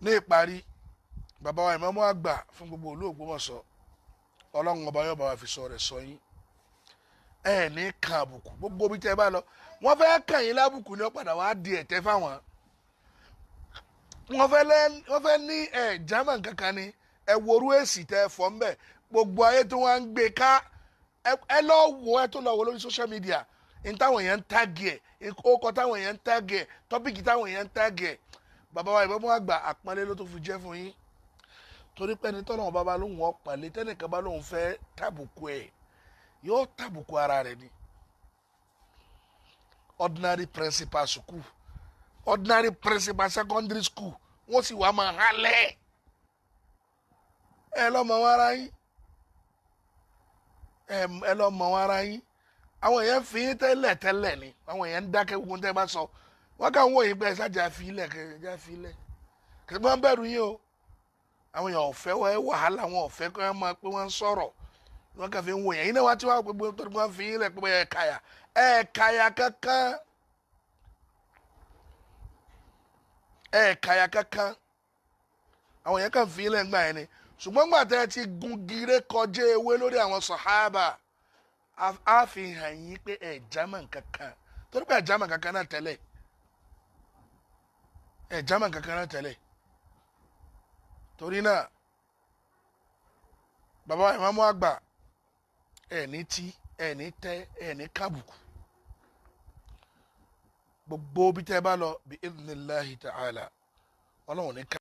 ní ìparí bàbá wa ìmáàmù àgbà fún gbogbo ìlú Ògbómọ̀ṣọ́ ọlọ́run ọba yóò bá wa fi sọ rẹ̀ sọ yín ẹ ní kan àbùkù gbogbo bí tẹ́ bá lọ wọ́n fẹ́ kàn yín lábùkù ní ọ̀padà wàá di ẹ̀tẹ́ fáwọn wọ́n fẹ́ ní german kankan ni ẹ worú èsì tẹ́ fọ́ ń bẹ̀ gbogbo ayé tó wọ́n ń gbé ká ẹ lọ wo ẹ tó lọ wo lórí social media n táwọn èèyàn ń tàgì ẹ ọkọ táwọn èèyàn ń tàgì ẹ tọ́pìkì táwọn èèyàn ń tàgì ẹ bàbá wa ìbọn àgbà àpọ́nlé ló tó fi jẹ́ fún yín torí pé ẹni tọ́lọ́wọ́n bàbá lóhùn ọ̀pọ̀lẹ́ tẹ́nìkan bá lóhùn fẹ́ tàbùkù ẹ̀ yóò tàbùkù ara rẹ̀ ni ordinary principal school ordinary principal secondary school wọ́n sì wá máa hálẹ̀ ẹ lọ́mọ wọn ara yín ẹ lọ́mọ wọn ara yín àwọn èèyàn fi yín tẹ́lẹ̀ ni àwọn èèyàn ń dákẹ́ gbogbo tẹ́ bá sọ wọ́n kàn ń wò yín pé ṣáàjà fílẹ̀ kẹjá fílẹ̀ kẹsì máa ń bẹ̀rù yín o àwọn èèyàn ọ̀fẹ́ wàhálà wọn ọ̀fẹ́ kí wọ́n máa pé wọ́n ń sọ̀rọ̀ wọ́n kàn fi ń wò yín iná wá tí wọ́n gbogbo tó wọ́n fi yín lẹ̀ pé ẹ̀ẹ̀kàyà kankan àwọn èèyàn kàn fi yín lẹ̀ ń gbà yẹn ni ṣùgbọ́n gbà tẹ́ ti gun gire kọjá ewé lórí àwọn sàhábà á fi hàn yín pé ẹ̀ german kankan torí pé ẹ̀ german kankan náà tẹ́lẹ̀ ẹ̀ german kankan náà tẹ́lẹ̀ torí náà bàbá ìmáàmù àgbà ẹ̀ ní tí ẹ̀ ní tẹ́ ẹ̀ ní kábùkù gbogbo bí tẹ́ bá lọ bí idhnillahi ta'ala ọlọ́run ní ká.